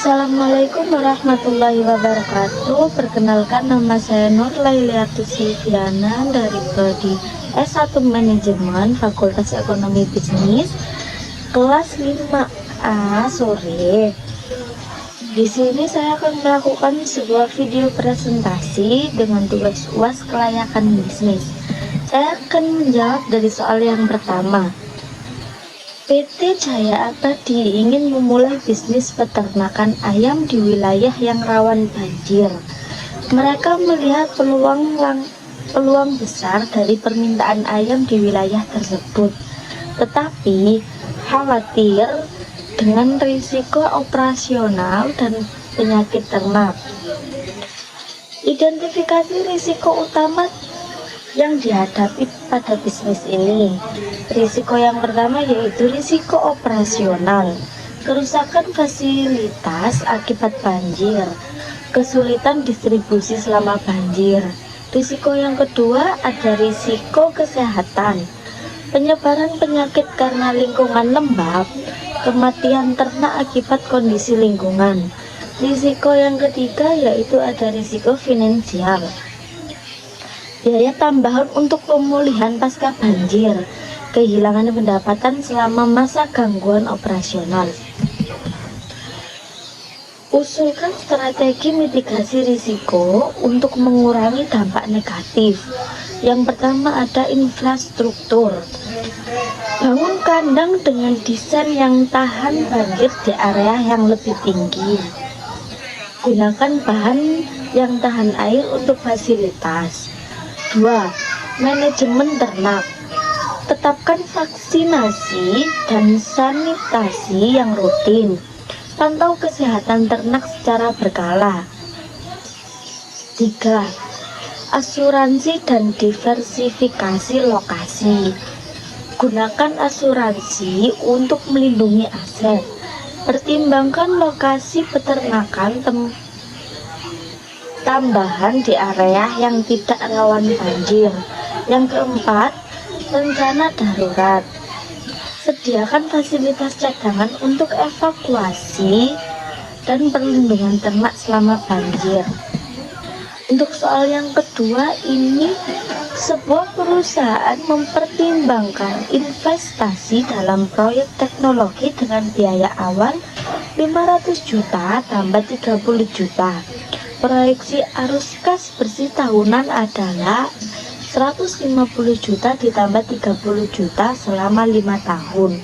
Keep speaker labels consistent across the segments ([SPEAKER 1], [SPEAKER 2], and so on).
[SPEAKER 1] Assalamualaikum warahmatullahi wabarakatuh. Perkenalkan, nama saya Nur Lailiatus Silviana dari Prodi S1 Manajemen Fakultas Ekonomi Bisnis kelas 5A sore. Di sini saya akan melakukan sebuah video presentasi dengan tugas UAS kelayakan bisnis. Saya akan menjawab dari soal yang pertama. PT Jaya Abadi ingin memulai bisnis peternakan ayam di wilayah yang rawan banjir. Mereka melihat peluang besar dari permintaan ayam di wilayah tersebut, tetapi khawatir dengan risiko operasional dan penyakit ternak. Identifikasi risiko utama yang dihadapi pada bisnis ini. Risiko yang pertama yaitu risiko operasional, kerusakan fasilitas akibat banjir, kesulitan distribusi selama banjir. Risiko yang kedua ada risiko kesehatan, penyebaran penyakit karena lingkungan lembab, kematian ternak akibat kondisi lingkungan. Risiko yang ketiga yaitu ada risiko finansial, biaya tambahan untuk pemulihan pasca banjir, kehilangan pendapatan selama masa gangguan operasional. Usulkan strategi mitigasi risiko untuk mengurangi dampak negatif. Yang pertama ada infrastruktur. Bangun kandang dengan desain yang tahan banjir di area yang lebih tinggi. Gunakan bahan yang tahan air untuk fasilitas. 2. Manajemen ternak. Tetapkan vaksinasi dan sanitasi yang rutin. Pantau kesehatan ternak secara berkala. 3. Asuransi dan diversifikasi lokasi. Gunakan asuransi untuk melindungi aset. Pertimbangkan lokasi peternakan tambahan di area yang tidak rawan banjir. Yang keempat, rencana darurat. Sediakan fasilitas cadangan untuk evakuasi dan perlindungan ternak selama banjir. Untuk soal yang kedua ini, sebuah perusahaan mempertimbangkan investasi dalam proyek teknologi dengan biaya awal 500 juta tambah 30 juta. Proyeksi arus kas bersih tahunan adalah 150 juta ditambah 30 juta selama 5 tahun.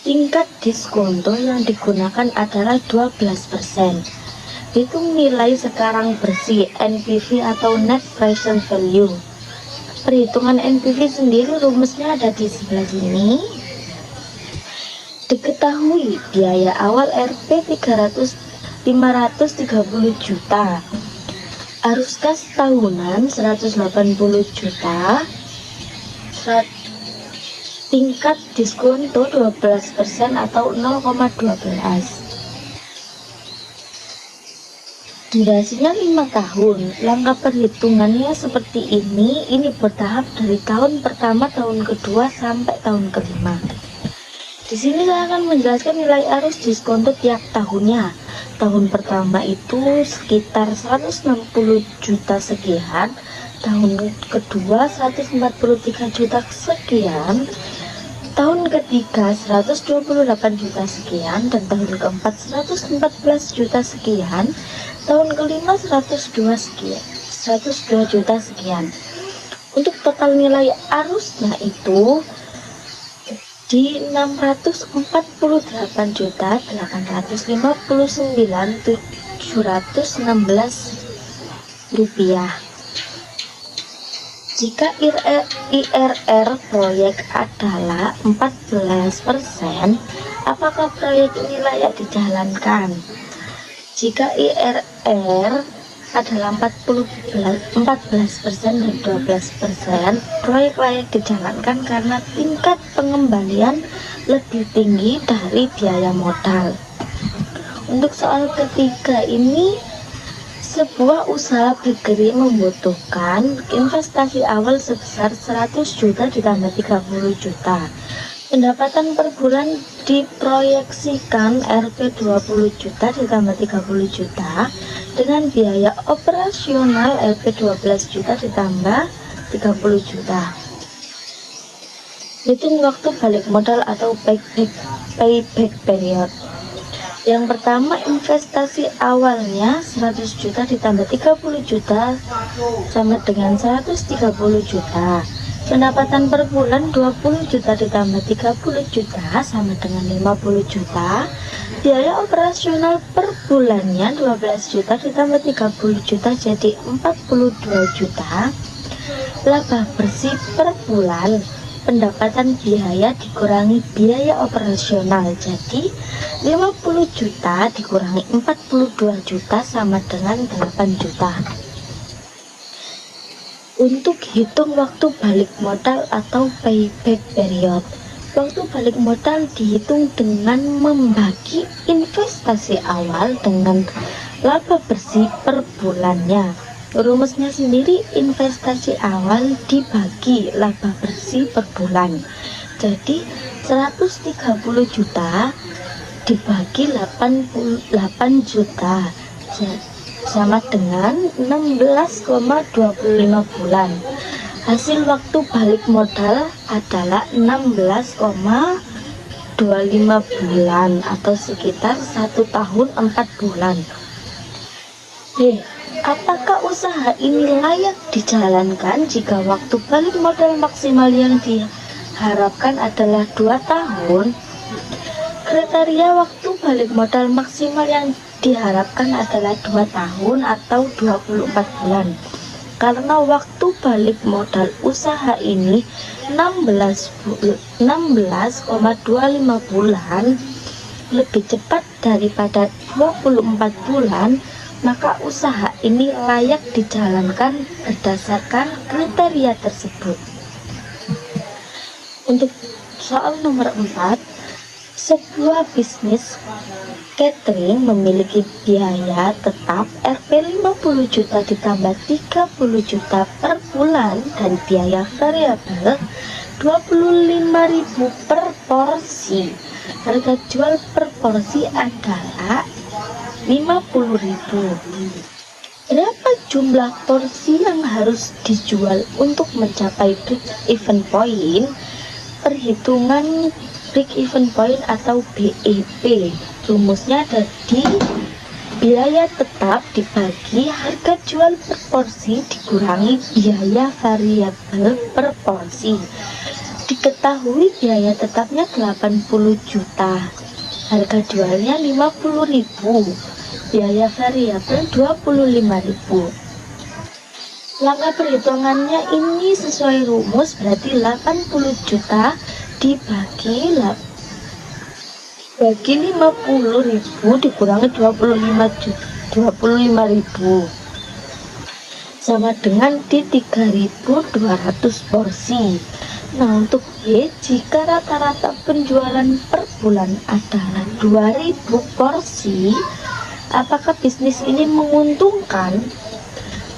[SPEAKER 1] Tingkat diskonto yang digunakan adalah 12%. Hitung nilai sekarang bersih NPV atau Net Present Value. Perhitungan NPV sendiri rumusnya ada di sebelah sini. Diketahui biaya awal Rp 530 juta, arus kas tahunan 180 juta, tingkat diskonto 12% atau 0,12. Durasinya 5 tahun. Langkah perhitungannya seperti ini bertahap dari tahun pertama, tahun kedua sampai tahun kelima. Di sini saya akan menjelaskan nilai arus diskonto tiap tahunnya. Tahun pertama itu sekitar 160 juta sekian, tahun kedua 143 juta sekian, tahun ketiga 128 juta sekian, dan tahun keempat 114 juta sekian, tahun kelima 102 juta sekian. Untuk total nilai arusnya itu di 604.859.716 rupiah. Jika IRR proyek adalah 14%, apakah proyek ini layak dijalankan? Jika IRR adalah 14% dan 12%, proyek layak dijalankan karena tingkat pengembalian lebih tinggi dari biaya modal. Untuk soal ketiga ini, sebuah usaha bakery membutuhkan investasi awal sebesar 100 juta ditambah 30 juta. Pendapatan per bulan diproyeksikan Rp 20 juta ditambah 30 juta dengan biaya operasional Rp 12 juta ditambah 30 juta. Hitung waktu balik modal atau payback period. Yang pertama, investasi awalnya 100 juta ditambah 30 juta sama dengan 130 juta. Pendapatan per bulan 20 juta ditambah 30 juta sama dengan 50 juta. Biaya operasional per bulannya 12 juta ditambah 30 juta jadi 42 juta. Laba bersih per bulan, pendapatan biaya dikurangi biaya operasional jadi 50 juta dikurangi 42 juta sama dengan 8 juta. Untuk hitung waktu balik modal atau payback period, waktu balik modal dihitung dengan membagi investasi awal dengan laba bersih per bulannya. Rumusnya sendiri, investasi awal dibagi laba bersih per bulan. Jadi 130 juta dibagi 88 juta sama dengan 16,25 bulan. Hasil waktu balik modal adalah 16,25 bulan atau sekitar 1 tahun 4 bulan. Apakah usaha ini layak dijalankan jika waktu balik modal maksimal yang diharapkan adalah 2 tahun? Kriteria waktu balik modal maksimal yang diharapkan adalah 2 tahun atau 24 bulan. Karena waktu balik modal usaha ini 16,25 bulan lebih cepat daripada 24 bulan, maka usaha ini layak dijalankan berdasarkan kriteria tersebut. Untuk soal nomor 4, sebuah bisnis catering memiliki biaya tetap Rp 50 juta ditambah 30 juta per bulan dan biaya variabel 25.000 per porsi. Harga jual per porsi adalah 50.000. Berapa jumlah porsi yang harus dijual untuk mencapai break-even point? Perhitungan break-even point atau BEP. Rumusnya ada di biaya tetap dibagi harga jual per porsi dikurangi biaya variabel per porsi. Diketahui biaya tetapnya 80 juta, harga jualnya 50.000, biaya variabel 25.000. Langkah perhitungannya ini sesuai rumus, berarti 80 juta dibagi 50.000 dikurangi 25.000 sama dengan di 3.200 porsi. Nah, untuk B, jika rata-rata penjualan per bulan adalah 2.000 porsi, apakah bisnis ini menguntungkan?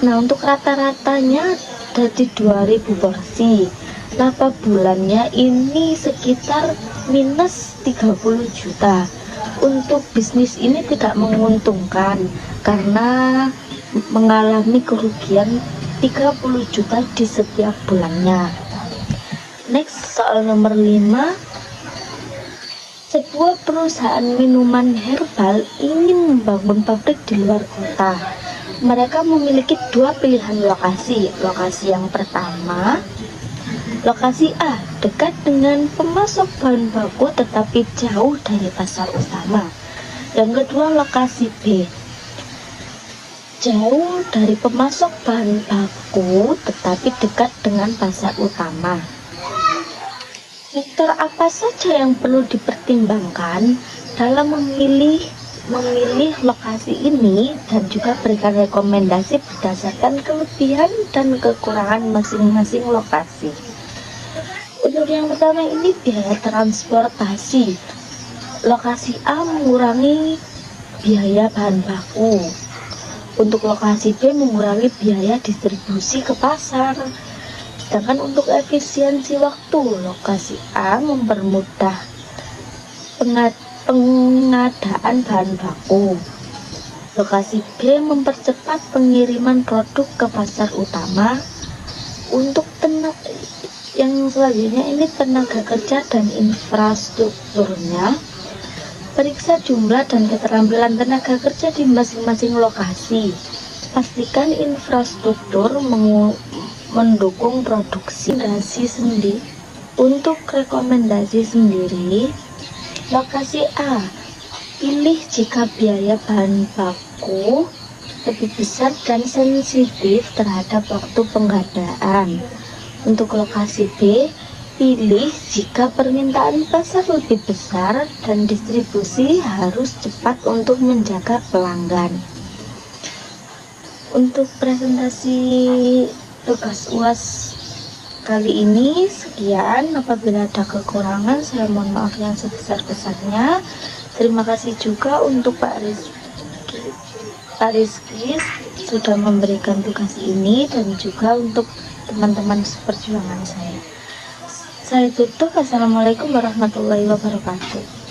[SPEAKER 1] Nah, untuk rata-ratanya dari 2.000 porsi, laba bulannya ini sekitar minus 30 juta. Untuk bisnis ini tidak menguntungkan karena mengalami kerugian 30 juta di setiap bulannya. Next, soal nomor 5. Sebuah perusahaan minuman herbal ingin membangun pabrik di luar kota. Mereka memiliki 2 pilihan lokasi. Lokasi yang pertama, lokasi A, dekat dengan pemasok bahan baku tetapi jauh dari pasar utama. Yang kedua, lokasi B, jauh dari pemasok bahan baku tetapi dekat dengan pasar utama. Faktor apa saja yang perlu dipertimbangkan dalam memilih lokasi ini dan juga berikan rekomendasi berdasarkan kelebihan dan kekurangan masing-masing lokasi. Untuk yang pertama ini biaya transportasi. Lokasi A mengurangi biaya bahan baku. Untuk lokasi B mengurangi biaya distribusi ke pasar. Sedangkan untuk efisiensi waktu, lokasi A mempermudah pengadaan bahan baku. Lokasi B mempercepat pengiriman produk ke pasar utama. Untuk yang selanjutnya ini tenaga kerja dan infrastrukturnya. Periksa jumlah dan keterampilan tenaga kerja di masing-masing lokasi. Pastikan infrastruktur mendukung produksi. Untuk rekomendasi sendiri, lokasi A, pilih jika biaya bahan baku lebih besar dan sensitif terhadap waktu pengadaan. Untuk lokasi B, pilih jika permintaan pasar lebih besar dan distribusi harus cepat untuk menjaga pelanggan. Untuk presentasi tugas UAS kali ini sekian. Apabila ada kekurangan, saya mohon maaf yang sebesar-besarnya. Terima kasih juga untuk Pak Rizky sudah memberikan tugas ini, dan juga untuk teman-teman seperjuangan saya. Saya tutup. Assalamualaikum warahmatullahi wabarakatuh.